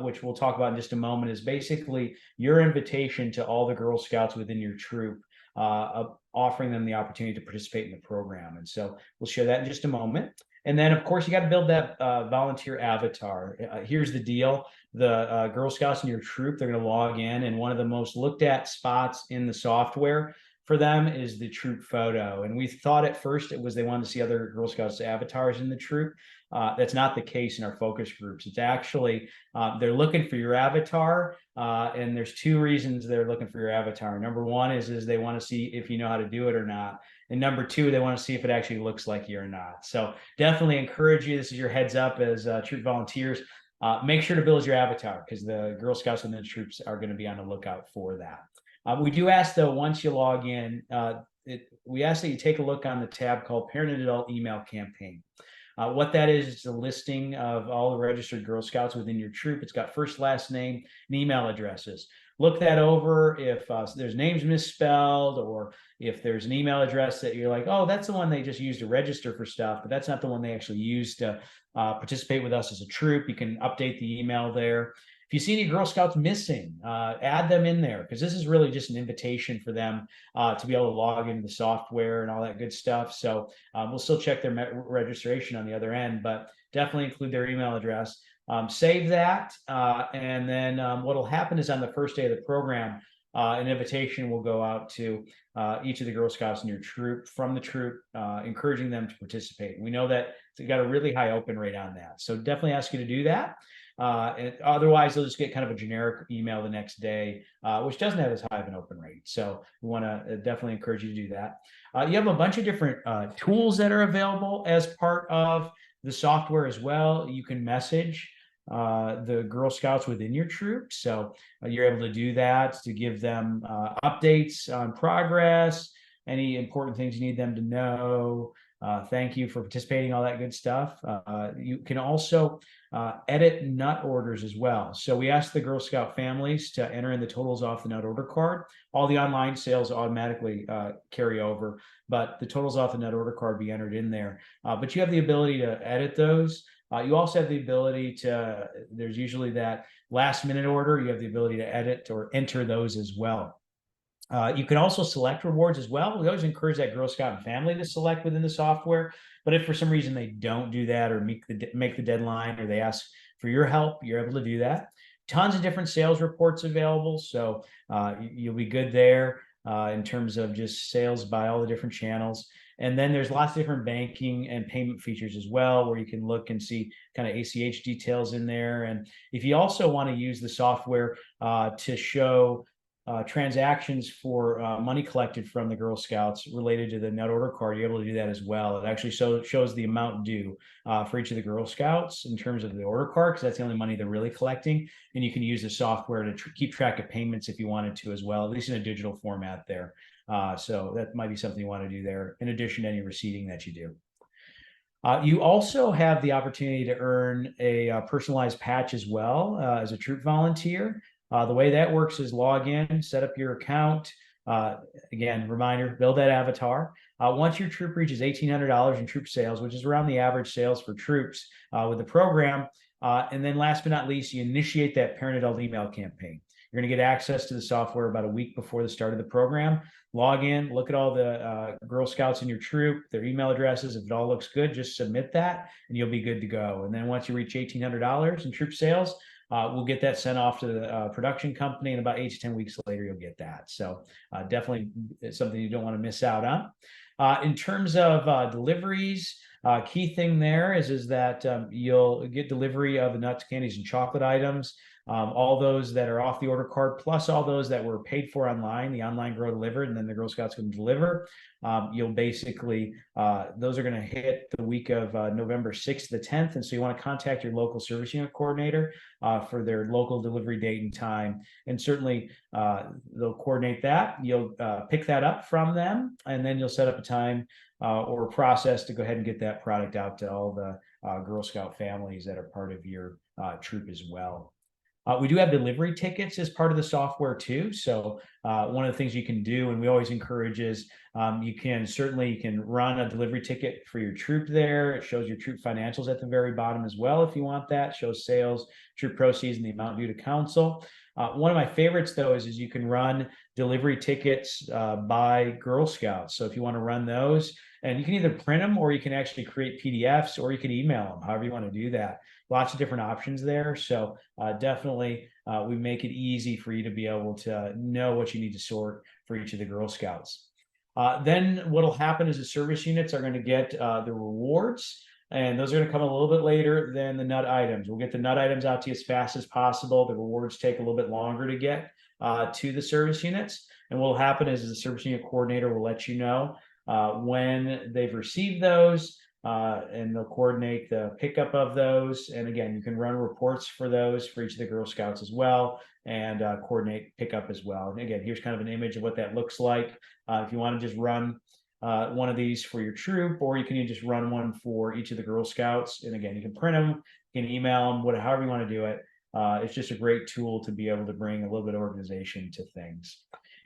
which we'll talk about in just a moment, is basically your invitation to all the Girl Scouts within your troop, offering them the opportunity to participate in the program. And so we'll share that in just a moment. And then, of course, you got to build that volunteer avatar. Here's the deal. The Girl Scouts in your troop, they're going to log in, and one of the most looked at spots in the software for them is the troop photo. And we thought at first it was they wanted to see other Girl Scouts avatars in the troop. That's not the case in our focus groups. It's actually they're looking for your avatar, and there's two reasons they're looking for your avatar. Number one is they want to see if you know how to do it or not, and number two, they want to see if it actually looks like you or not. So definitely encourage you. This is your heads up as troop volunteers. Make sure to build your avatar, because the Girl Scouts and the troops are going to be on the lookout for that. We do ask, though, once you log in, we ask that you take a look on the tab called Parent and Adult Email Campaign. What that is a listing of all the registered Girl Scouts within your troop. It's got first, last name, and email addresses. Look that over. If there's names misspelled, or if there's an email address that you're like, oh, that's the one they just used to register for stuff, but that's not the one they actually used to participate with us as a troop, you can update the email there. If you see any Girl Scouts missing, add them in there, because this is really just an invitation for them to be able to log into the software and all that good stuff. So we'll still check their registration on the other end, but definitely include their email address. Save that, and then what will happen is on the first day of the program, an invitation will go out to each of the Girl Scouts in your troop, from the troop, encouraging them to participate. We know that they've got a really high open rate on that, so definitely ask you to do that. And otherwise, they'll just get kind of a generic email the next day, which doesn't have as high of an open rate. So we want to definitely encourage you to do that. You have a bunch of different tools that are available as part of the software as well. You can message the Girl Scouts within your troop. So you're able to do that to give them updates on progress, any important things you need them to know. Thank you for participating, all that good stuff. You can also edit nut orders as well. So we ask the Girl Scout families to enter in the totals off the nut order card. All the online sales automatically carry over, but the totals off the nut order card be entered in there. But you have the ability to edit those. You also have the ability to, there's usually that last minute order, you have the ability to edit or enter those as well. You can also select rewards as well. We always encourage that Girl Scout and family to select within the software. But if for some reason they don't do that, or make the deadline, or they ask for your help, you're able to do that. Tons of different sales reports available. So you'll be good there in terms of just sales by all the different channels. And then there's lots of different banking and payment features as well, where you can look and see kind of ACH details in there. And if you also want to use the software to show transactions for money collected from the Girl Scouts related to the net order card, you're able to do that as well. It actually shows the amount due for each of the Girl Scouts in terms of the order card, because that's the only money they're really collecting. And you can use the software to keep track of payments if you wanted to as well, at least in a digital format there. So that might be something you want to do there, in addition to any receipting that you do. You also have the opportunity to earn a personalized patch as well as a troop volunteer. The way that works is log in, set up your account. Again, reminder, build that avatar. Once your troop reaches $1,800 in troop sales, which is around the average sales for troops with the program, and then last but not least, you initiate that parent adult email campaign. You're going to get access to the software about a week before the start of the program. Log in, look at all the Girl Scouts in your troop, their email addresses. If it all looks good, just submit that and you'll be good to go. And then once you reach $1,800 in troop sales, we'll get that sent off to the production company, and about 8 to 10 weeks later, you'll get that. So definitely something you don't want to miss out on. In terms of deliveries, key thing there is that you'll get delivery of the nuts, candies, and chocolate items. All those that are off the order card, plus all those that were paid for online, the online Grow Delivered, and then the Girl Scouts can deliver. You'll basically, those are going to hit the week of November 6th to the 10th. And so you want to contact your local service unit coordinator for their local delivery date and time. And certainly they'll coordinate that. You'll pick that up from them, and then you'll set up a time or a process to go ahead and get that product out to all the Girl Scout families that are part of your troop as well. We do have delivery tickets as part of the software too. So one of the things you can do, and we always encourage, is you can run a delivery ticket for your troop there. It shows your troop financials at the very bottom as well if you want that. It shows sales, troop proceeds, and the amount due to council. One of my favorites though is you can run delivery tickets by Girl Scouts. So if you want to run those, and you can either print them or you can actually create PDFs or you can email them, however you want to do that. Lots of different options there. So definitely we make it easy for you to be able to know what you need to sort for each of the Girl Scouts. Then what'll happen is the service units are going to get the rewards, and those are going to come a little bit later than the nut items. We'll get the nut items out to you as fast as possible. The rewards take a little bit longer to get to the service units. And what'll happen is the service unit coordinator will let you know when they've received those, and they'll coordinate the pickup of those. And again, you can run reports for those for each of the Girl Scouts as well, and coordinate pickup as well. And again, here's kind of an image of what that looks like. If you want to just run one of these for your troop, or you can just run one for each of the Girl Scouts. And again, you can print them, you can email them, however you want to do it. It's just a great tool to be able to bring a little bit of organization to things.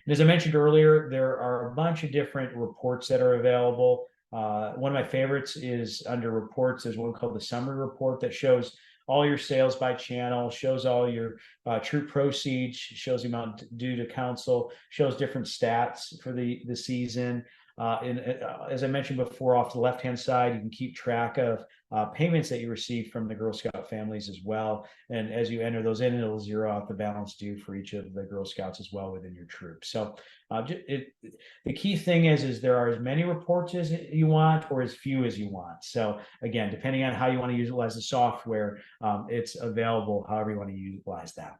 And as I mentioned earlier, there are a bunch of different reports that are available. One of my favorites is under reports. There's one called the summary report that shows all your sales by channel, shows all your troop proceeds, shows the amount due to council, shows different stats for the season. And as I mentioned before, off to the left-hand side, you can keep track of payments that you receive from the Girl Scout families as well. And as you enter those in, it'll zero out the balance due for each of the Girl Scouts as well within your troop. So the key thing is there are as many reports as you want or as few as you want. So again, depending on how you want to utilize the software, it's available however you want to utilize that.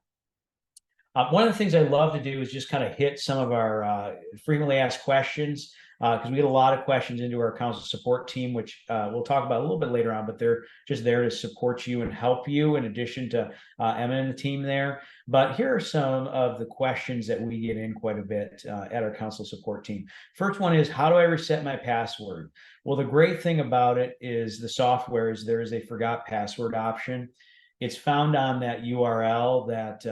One of the things I love to do is just kind of hit some of our frequently asked questions, because we get a lot of questions into our council support team, which we'll talk about a little bit later on, but they're just there to support you and help you in addition to Emma and the team there. But here are some of the questions that we get in quite a bit at our council support team. First one is, how do I reset my password? Well, the great thing about it is the software is there is a forgot password option. It's found on that URL that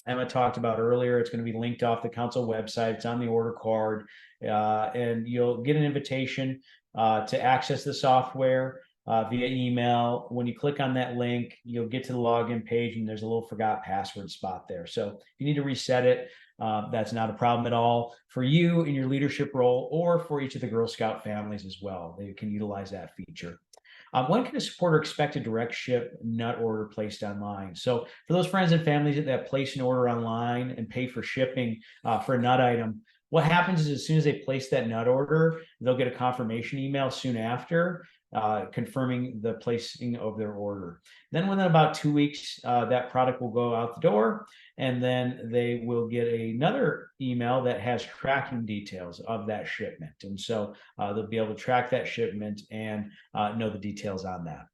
Emma talked about earlier. It's going to be linked off the council website. It's on the order card, and you'll get an invitation to access the software via email. When you click on that link, you'll get to the login page, and there's a little forgot password spot there. So if you need to reset it, that's not a problem at all for you in your leadership role or for each of the Girl Scout families as well. They can utilize that feature. When can a supporter expect a direct ship nut order placed online? So for those friends and families that place an order online and pay for shipping for a nut item, what happens is as soon as they place that nut order, they'll get a confirmation email soon after confirming the placing of their order. Then within about 2 weeks, that product will go out the door, and then they will get another email that has tracking details of that shipment. And so they'll be able to track that shipment and know the details on that.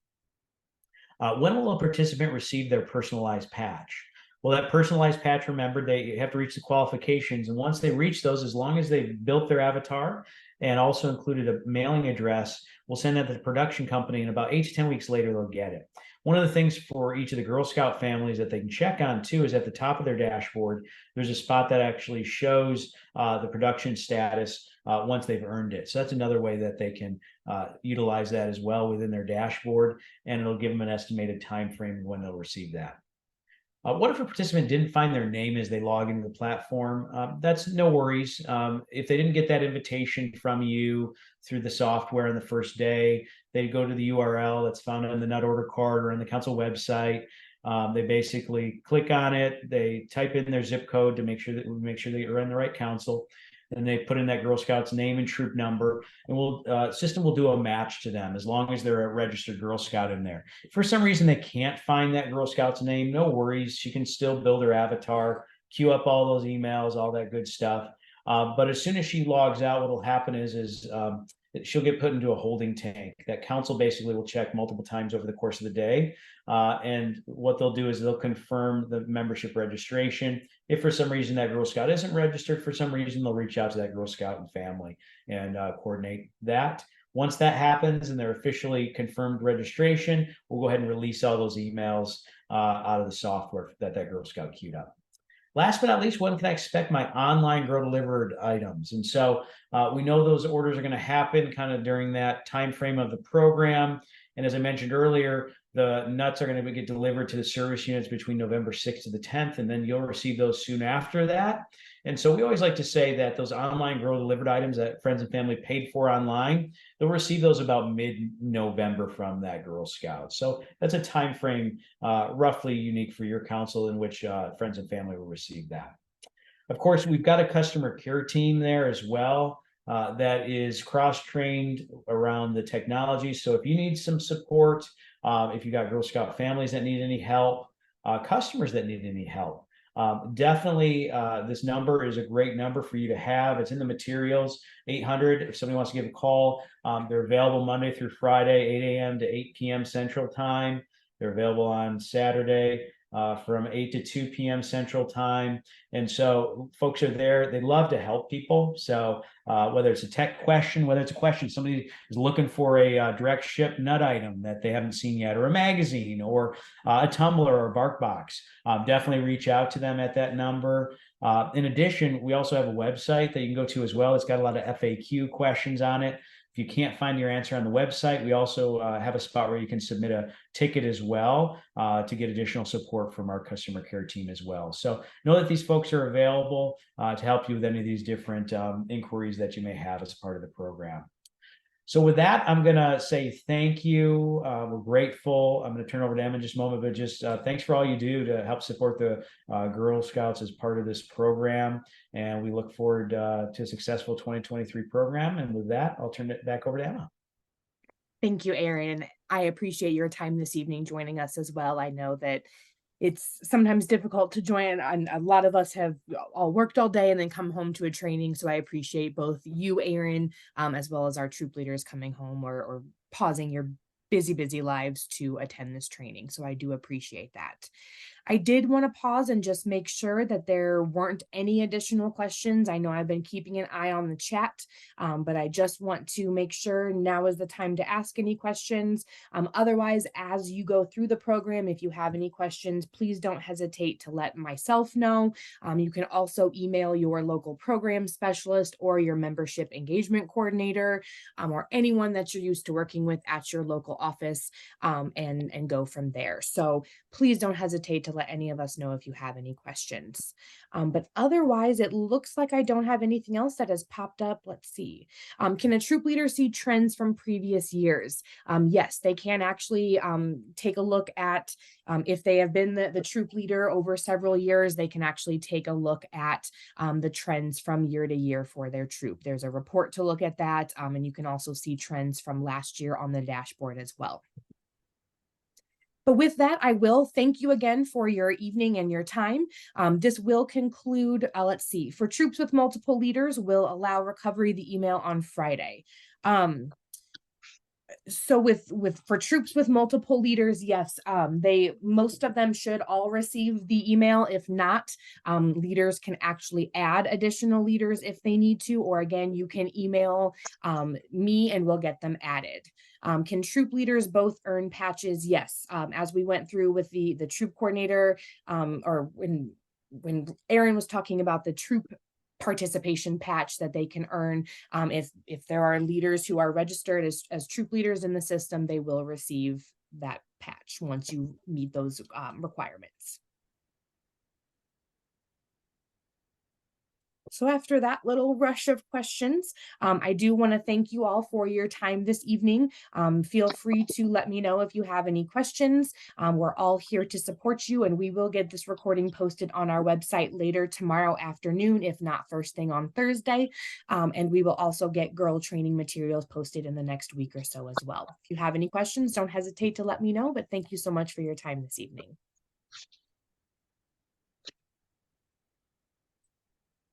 When will a participant receive their personalized patch? Well, that personalized patch, remember, they have to reach the qualifications. And once they reach those, as long as they've built their avatar and also included a mailing address, we'll send that to the production company. And about 8 to 10 weeks later, they'll get it. One of the things for each of the Girl Scout families that they can check on too is at the top of their dashboard, there's a spot that actually shows the production status once they've earned it. So that's another way that they can utilize that as well within their dashboard, and it'll give them an estimated time frame when they'll receive that. What if a participant didn't find their name as they log into the platform? That's no worries. If they didn't get that invitation from you through the software on the first day, they go to the URL that's found on the nut order card or on the council website. They basically click on it. They type in their zip code to make sure that you're in the right council. And they put in that Girl Scout's name and troop number, and system will do a match to them as long as they're a registered Girl Scout in there. If for some reason they can't find that Girl Scout's name, no worries. She can still build her avatar, queue up all those emails, all that good stuff. But as soon as she logs out, what will happen is she'll get put into a holding tank. That council basically will check multiple times over the course of the day. And what they'll do is they'll confirm the membership registration. If for some reason that Girl Scout isn't registered, for some reason, they'll reach out to that Girl Scout and family and coordinate that. Once that happens and they're officially confirmed registration, we'll go ahead and release all those emails out of the software that Girl Scout queued up. Last but not least, when can I expect my online grow delivered items? And so we know those orders are going to happen kind of during that time frame of the program. And as I mentioned earlier, the nuts are going to get delivered to the service units between November 6th to the 10th, and then you'll receive those soon after that. And so we always like to say that those online grow delivered items that friends and family paid for online, they'll receive those about mid-November from that Girl Scout. So that's a time frame roughly unique for your council in which friends and family will receive that. Of course, we've got a customer care team there as well that is cross-trained around the technology. So if you need some support, if you got Girl Scout families that need any help, customers that need any help, definitely this number is a great number for you to have. It's in the materials, 800 if somebody wants to give a call. They're available Monday through Friday, 8 a.m. to 8 p.m. Central Time. They're available on Saturday from 8 to 2 p.m. Central Time. And so folks are there. They love to help people. So whether it's a tech question, whether it's a question somebody is looking for a direct ship nut item that they haven't seen yet, or a magazine, or a tumbler or a bark box, definitely reach out to them at that number. In addition, we also have a website that you can go to as well. It's got a lot of FAQ questions on it. If you can't find your answer on the website, we also have a spot where you can submit a ticket as well to get additional support from our customer care team as well. So know that these folks are available to help you with any of these different inquiries that you may have as part of the program. So with that, I'm going to say thank you. We're grateful. I'm going to turn over to Emma in just a moment, but just thanks for all you do to help support the Girl Scouts as part of this program. And we look forward to a successful 2023 program. And with that, I'll turn it back over to Emma. Thank you, Aaron. I appreciate your time this evening joining us as well. I know that it's sometimes difficult to join, and a lot of us have all worked all day and then come home to a training. So I appreciate both you, Aaron, as well as our troop leaders coming home or pausing your busy lives to attend this training. So I do appreciate that. I did want to pause and just make sure that there weren't any additional questions. I know I've been keeping an eye on the chat, but I just want to make sure now is the time to ask any questions. Otherwise, as you go through the program, if you have any questions, please don't hesitate to let myself know. You can also email your local program specialist or your membership engagement coordinator, or anyone that you're used to working with at your local office, and go from there. So please don't hesitate to let any of us know if you have any questions. But otherwise, it looks like I don't have anything else that has popped up. Let's see. Can a troop leader see trends from previous years? Yes, they can actually take a look at, if they have been the troop leader over several years, they can actually take a look at the trends from year to year for their troop. There's a report to look at that, and you can also see trends from last year on the dashboard as well. But with that, I will thank you again for your evening and your time. This will conclude, let's see, for troops with multiple leaders, we'll allow recovery the email on Friday. So with for troops with multiple leaders, yes, they most of them should all receive the email. If not, leaders can actually add additional leaders if they need to, or again, you can email me and we'll get them added. Can troop leaders both earn patches? Yes. As we went through with the troop coordinator, or when Aaron was talking about the troop participation patch that they can earn, if there are leaders who are registered as troop leaders in the system, they will receive that patch once you meet those requirements. So after that little rush of questions, I do want to thank you all for your time this evening. Feel free to let me know if you have any questions. We're all here to support you, and we will get this recording posted on our website later tomorrow afternoon, if not first thing on Thursday. And we will also get girl training materials posted in the next week or so as well. If you have any questions, don't hesitate to let me know, but thank you so much for your time this evening.